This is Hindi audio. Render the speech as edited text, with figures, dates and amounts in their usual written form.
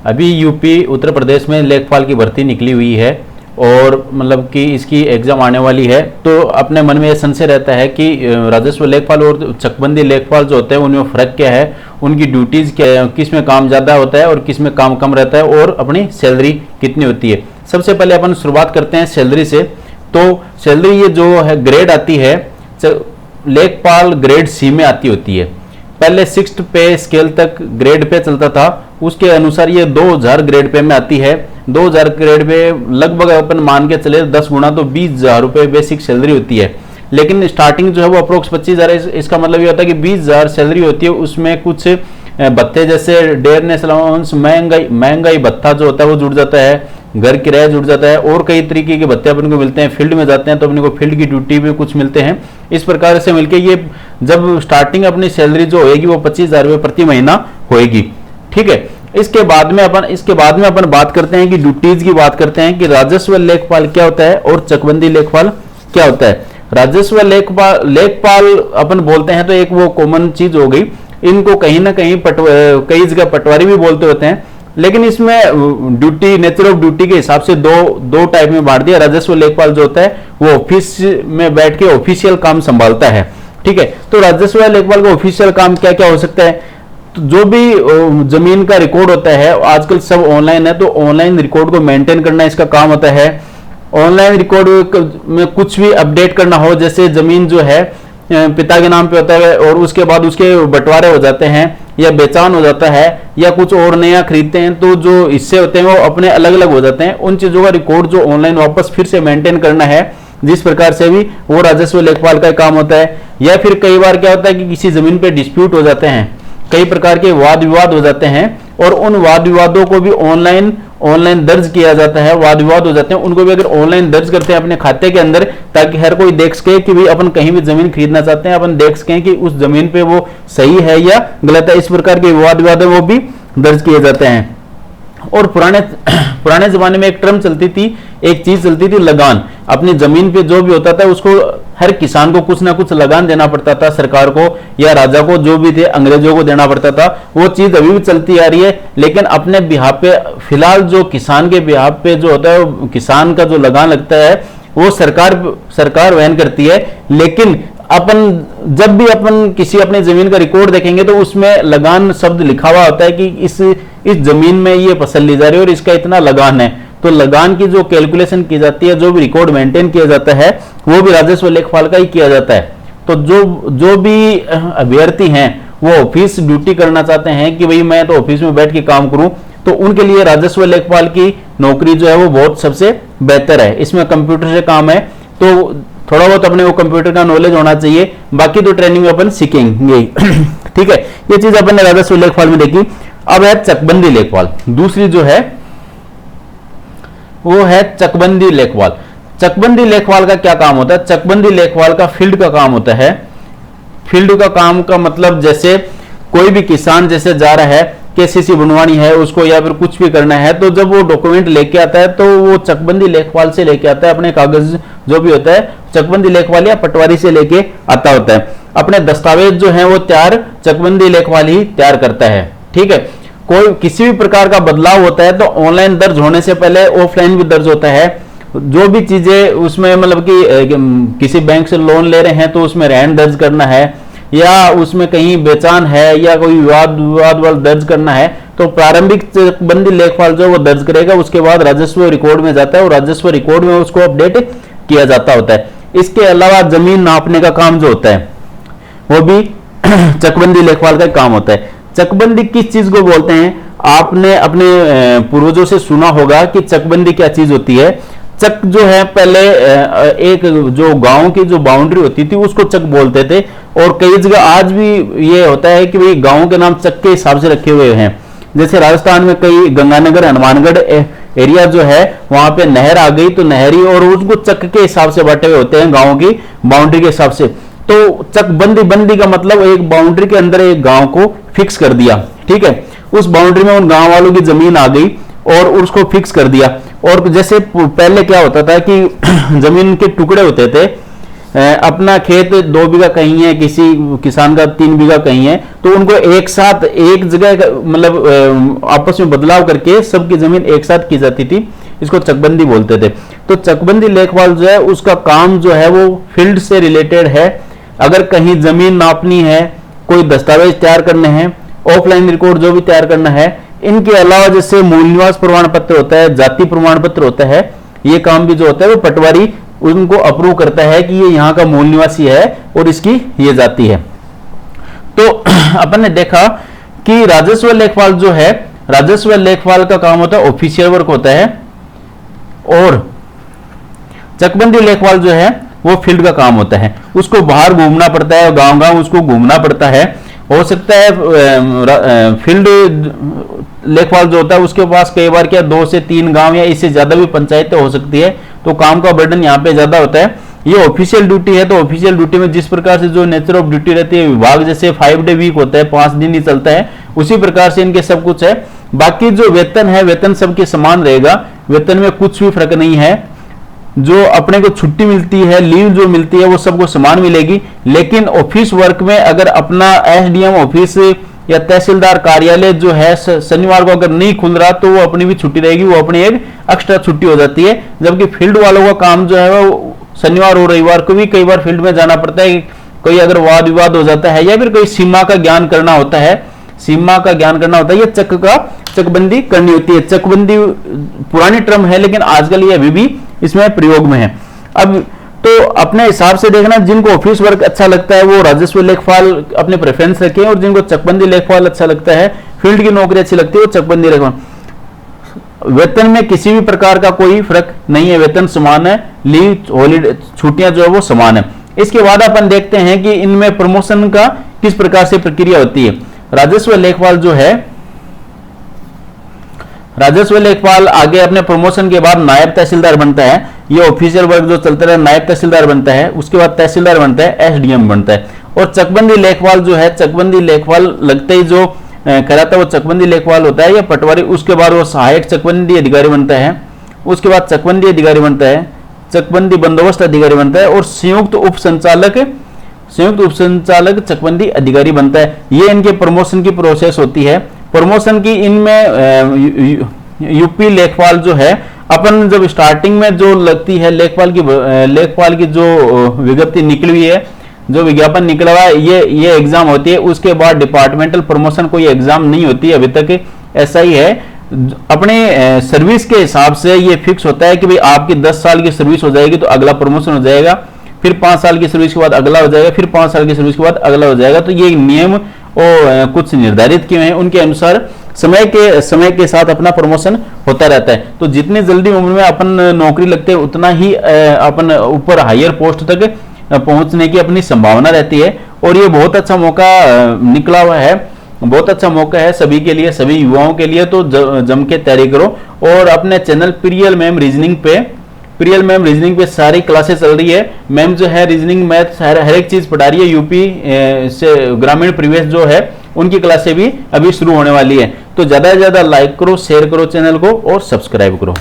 अभी यूपी उत्तर प्रदेश में लेखपाल की भर्ती निकली हुई है और मतलब कि इसकी एग्जाम आने वाली है, तो अपने मन में यह संशय रहता है कि राजस्व लेखपाल और चकबंदी लेखपाल जो होते हैं उनमें फ़र्क क्या है, उनकी ड्यूटीज़ क्या है, किस में काम ज़्यादा होता है और किस में काम कम रहता है और अपनी सैलरी कितनी होती है। सबसे पहले अपन शुरुआत करते हैं सैलरी से। तो सैलरी ये जो है ग्रेड आती है, लेखपाल ग्रेड सी में आती होती है। पहले 6th पे स्केल तक ग्रेड पे चलता था, उसके अनुसार ये 2000 ग्रेड पे में आती है। 2000 ग्रेड पे लगभग अपन मान के चले 10 गुना तो 20,000 रुपये बेसिक सैलरी होती है। लेकिन स्टार्टिंग जो है वो अप्रोक्स 25,000 है। इसका मतलब ये होता है कि 20,000 सैलरी होती है, उसमें कुछ भत्ते जैसे डेयरनेस अलाउंस, महंगाई भत्ता जो होता है वो जुड़ जाता है, घर किराया जुड़ जाता है और कई तरीके के भत्ते अपन को मिलते हैं। फील्ड में जाते हैं तो अपने को फील्ड की ड्यूटी भी कुछ मिलते हैं। इस प्रकार से मिलके ये जब स्टार्टिंग अपनी सैलरी जो होगी वो 25,000 रुपये प्रति महीना होगी। ठीक है, इसके बाद में अपन बात करते हैं कि ड्यूटीज की बात करते हैं कि राजस्व लेखपाल क्या होता है और चकबंदी लेखपाल क्या होता है। राजस्व लेखपाल अपन बोलते हैं तो एक वो कॉमन चीज हो गई। इनको कहीं ना कहीं कई जगह पटवारी भी बोलते होते हैं, लेकिन इसमें ड्यूटी, नेचर ऑफ ड्यूटी के हिसाब से दो टाइप में बांट दिया। राजस्व लेखपाल जो होता है वो ऑफिस में बैठ के ऑफिशियल काम संभालता है। ठीक है, तो राजस्व लेखपाल का ऑफिशियल काम क्या क्या हो सकता है, तो जो भी जमीन का रिकॉर्ड होता है, आजकल सब ऑनलाइन है, तो ऑनलाइन रिकॉर्ड को मेंटेन करना इसका काम होता है। ऑनलाइन रिकॉर्ड में कुछ भी अपडेट करना हो, जैसे जमीन जो है पिता के नाम पे होता है और उसके बाद उसके बंटवारे हो जाते हैं या बेचान हो जाता है या कुछ और नया खरीदते हैं, तो जो हिस्से होते हैं वो अपने अलग अलग हो जाते हैं। उन चीजों का रिकॉर्ड जो ऑनलाइन वापस फिर से मेंटेन करना है, जिस प्रकार से भी वो राजस्व लेखपाल का काम होता है। या फिर कई बार क्या होता है कि किसी जमीन पे डिस्प्यूट हो जाते हैं, कई प्रकार के वाद विवाद हो जाते हैं और उन वाद विवादों को भी ऑनलाइन दर्ज किया जाता है। वाद विवाद हो जाते हैं, उनको भी अगर ऑनलाइन दर्ज करते हैं अपने खाते के अंदर, ताकि हर कोई देख सके कि भाई अपन कहीं भी जमीन खरीदना चाहते हैं, अपन देख सकें कि उस जमीन पे वो सही है या गलत है। इस प्रकार के वाद विवाद वो भी दर्ज किए जाते हैं। और पुराने जमाने में एक टर्म चलती थी, एक चीज चलती थी, लगान। अपनी जमीन पे जो भी होता था उसको हर किसान को कुछ ना कुछ लगान देना पड़ता था, सरकार को या राजा को, जो भी थे, अंग्रेजों को देना पड़ता था। वो चीज अभी भी चलती आ रही है, लेकिन अपने बिहाफ पे फिलहाल जो किसान के बिहाफ पे जो होता है, किसान का जो लगान लगता है वो सरकार वहन करती है। लेकिन जब भी अपन किसी अपनी जमीन का रिकॉर्ड देखेंगे तो उसमें लगान शब्द लिखा हुआ होता है कि इस जमीन में ये फसल ली जा रही है और इसका इतना लगान है। तो लगान की जो कैलकुलेशन की जाती है, जो भी रिकॉर्ड मेंटेन किया जाता है, वो भी राजस्व लेखपाल का ही किया जाता है। तो जो भी अभ्यर्थी हैं वो ऑफिस ड्यूटी करना चाहते हैं कि भाई मैं तो ऑफिस में बैठ के काम करूं, तो उनके लिए राजस्व लेखपाल की नौकरी जो है वो बहुत सबसे बेहतर है। इसमें कंप्यूटर से काम है, तो थोड़ा बहुत अपने वो कंप्यूटर का नॉलेज होना चाहिए, बाकी तो ट्रेनिंग में अपन सीखेंगे। ठीक है, ये चीज अपन ने राजस्व लेखपाल में देखी। अब है चकबंदी लेखपाल, दूसरी जो है वो है चकबंदी लेखपाल। चकबंदी लेखपाल का क्या काम होता है? चकबंदी लेखपाल का फील्ड का काम होता है। फील्ड का काम का मतलब जैसे कोई भी किसान जैसे जा रहा है, केसीसी बनवानी है उसको या फिर कुछ भी करना है, तो जब वो डॉक्यूमेंट लेके आता है तो वो चकबंदी लेखपाल से लेके आता है। अपने कागज जो भी होता है चकबंदी लेखपाल या पटवारी से लेके आता होता है। अपने दस्तावेज जो है वो तैयार चकबंदी लेखपाल ही तैयार करता है। ठीक है, कोई किसी भी प्रकार का बदलाव होता है तो ऑनलाइन दर्ज होने से पहले ऑफलाइन भी दर्ज होता है। जो भी चीजें उसमें मतलब कि किसी बैंक से लोन ले रहे हैं तो उसमें रहन दर्ज करना है, या उसमें कहीं बेचान है या कोई विवाद दर्ज करना है, तो प्रारंभिक चकबंदी लेखपाल जो वो दर्ज करेगा। उसके बाद राजस्व रिकॉर्ड में जाता है और राजस्व रिकॉर्ड में उसको अपडेट किया जाता होता है। इसके अलावा जमीन नापने का काम जो होता है वो भी चकबंदी लेखपाल का काम होता है। चकबंदी किस चीज को बोलते हैं? आपने अपने पूर्वजों से सुना होगा कि चकबंदी क्या चीज होती है। चक जो है पहले एक जो गांव की जो बाउंड्री होती थी उसको चक बोलते थे, और कई जगह आज भी ये होता है कि भाई गांव के नाम चक के हिसाब से रखे हुए हैं। जैसे राजस्थान में कई गंगानगर, हनुमानगढ़ एरिया जो है वहां पे नहर आ गई तो नहरी, और उसको चक के हिसाब से बांटे हुए होते हैं गाँव की बाउंड्री के हिसाब से। तो चकबंदी का मतलब एक बाउंड्री के अंदर एक गांव को फिक्स कर दिया। ठीक है, उस बाउंड्री में उन गांव वालों की जमीन आ गई और उसको फिक्स कर दिया। और जैसे पहले क्या होता था कि जमीन के टुकड़े होते थे, अपना खेत 2 बीघा कहीं है, किसी किसान का 3 बीघा कहीं है, तो उनको एक साथ एक जगह मतलब आपस में बदलाव करके सबकी जमीन एक साथ की जाती थी। इसको चकबंदी बोलते थे। तो चकबंदी लेखपाल जो है उसका काम जो है वो फील्ड से रिलेटेड है। अगर कहीं जमीन नापनी है, कोई दस्तावेज तैयार करने हैं, ऑफलाइन रिकॉर्ड जो भी तैयार करना है, इनके अलावा जैसे मूल निवास प्रमाण पत्र होता है, जाति प्रमाण पत्र होता है, ये काम भी जो होता है वो पटवारी उनको अप्रूव करता है कि ये यहाँ का मूल निवासी है और इसकी ये जाति है। तो अपन ने देखा कि राजस्व लेखपाल जो है, राजस्व लेखपाल का काम होता है ऑफिशियल वर्क होता है, और चकबंदी लेखपाल जो है वो फील्ड का काम होता है। उसको बाहर घूमना पड़ता है, गांव गांव उसको घूमना पड़ता है। हो सकता है फील्ड लेखपाल जो होता है उसके पास कई बार क्या 2 से 3 गांव या इससे ज्यादा भी पंचायतें हो सकती है, तो काम का बर्डन यहाँ पे ज्यादा होता है। ये ऑफिशियल ड्यूटी है, तो ऑफिशियल ड्यूटी में जिस प्रकार से जो नेचर ऑफ ड्यूटी रहती है, विभाग जैसे 5 डे वीक होता है, 5 दिन ही चलता है, उसी प्रकार से इनके सब कुछ है। बाकी जो वेतन है, वेतन सबके समान रहेगा, वेतन में कुछ भी फर्क नहीं है। जो अपने को छुट्टी मिलती है, लीव जो मिलती है वो सबको समान मिलेगी। लेकिन ऑफिस वर्क में अगर अपना एसडीएम ऑफिस या तहसीलदार कार्यालय जो है शनिवार को अगर नहीं खुल रहा तो वो अपनी भी छुट्टी रहेगी, वो अपनी एक एक्स्ट्रा छुट्टी हो जाती है। जबकि फील्ड वालों का काम जो है वो शनिवार और रविवार को भी कई बार फील्ड में जाना पड़ता है। कोई अगर वाद विवाद हो जाता है या फिर कोई सीमा का ज्ञान करना होता है, सीमा का ज्ञान करना होता है, ये चकबंदी करनी होती है। चकबंदी पुरानी टर्म है लेकिन आजकल ये अभी भी इसमें प्रयोग में है। अब तो अपने हिसाब से देखना, जिनको ऑफिस वर्क अच्छा लगता है वो राजस्व लेखपाल अपने प्रेफरेंस रखें, और जिनको चकबंदी लेखपाल अच्छा लगता है, फील्ड की नौकरी अच्छी लगती है, वो चकबंदी लेखपाल। वेतन में किसी भी प्रकार का कोई फर्क नहीं है, वेतन समान है, लीव हॉलीडे छुट्टियां जो है वो समान है। इसके बाद अपन देखते हैं कि इनमें प्रमोशन का किस प्रकार से प्रक्रिया होती है। राजस्व लेखपाल जो है, राजस्व लेखपाल आगे अपने प्रमोशन के बाद नायब तहसीलदार बनता है। ये ऑफिशियल वर्क जो चलता है, नायब तहसीलदार बनता है, उसके बाद तहसीलदार बनता है, एसडीएम बनता है। और चकबंदी लेखपाल जो है, चकबंदी लेखपाल लगते ही जो कराता है वो चकबंदी लेखपाल होता है या पटवारी। उसके बाद वो सहायक चकबंदी अधिकारी बनता है, उसके बाद चकबंदी अधिकारी बनता है, चकबंदी बंदोबस्त अधिकारी बनता है, और संयुक्त उप संचालक चकबंदी अधिकारी बनता है। ये इनके प्रमोशन की प्रोसेस होती है। प्रमोशन की इनमें यूपी लेखपाल जो है, अपन जब स्टार्टिंग में जो लगती है लेखपाल की जो विज्ञप्ति निकली हुई है, जो विज्ञापन निकला हुआ है, ये एग्जाम होती है। उसके बाद डिपार्टमेंटल प्रमोशन कोई एग्जाम नहीं होती है, अभी तक ऐसा ही है। अपने सर्विस के हिसाब से ये फिक्स होता है कि भाई आपकी 10 साल की सर्विस हो जाएगी तो अगला प्रमोशन हो जाएगा, फिर 5 साल की सर्विस के बाद अगला हो जाएगा, फिर 5 साल की सर्विस के बाद अगला हो जाएगा। तो ये नियम और कुछ निर्धारित किए हैं, उनके अनुसार समय के साथ अपना प्रमोशन होता रहता है। तो जितनी जल्दी उम्र में अपन नौकरी लगते हैं उतना ही अपन ऊपर हायर पोस्ट तक पहुंचने की अपनी संभावना रहती है। और ये बहुत अच्छा मौका निकला हुआ है, बहुत अच्छा मौका है सभी के लिए, सभी युवाओं के लिए। तो जम के तैयारी करो। और अपने चैनल प्रियल मैम रीजनिंग पे सारी क्लासेस चल रही है। मैम जो है रीजनिंग मैथ हर एक चीज पढ़ा रही है। यूपी से ग्रामीण परिवेश जो है उनकी क्लासें भी अभी शुरू होने वाली है। तो ज्यादा से ज्यादा लाइक करो, शेयर करो चैनल को और सब्सक्राइब करो।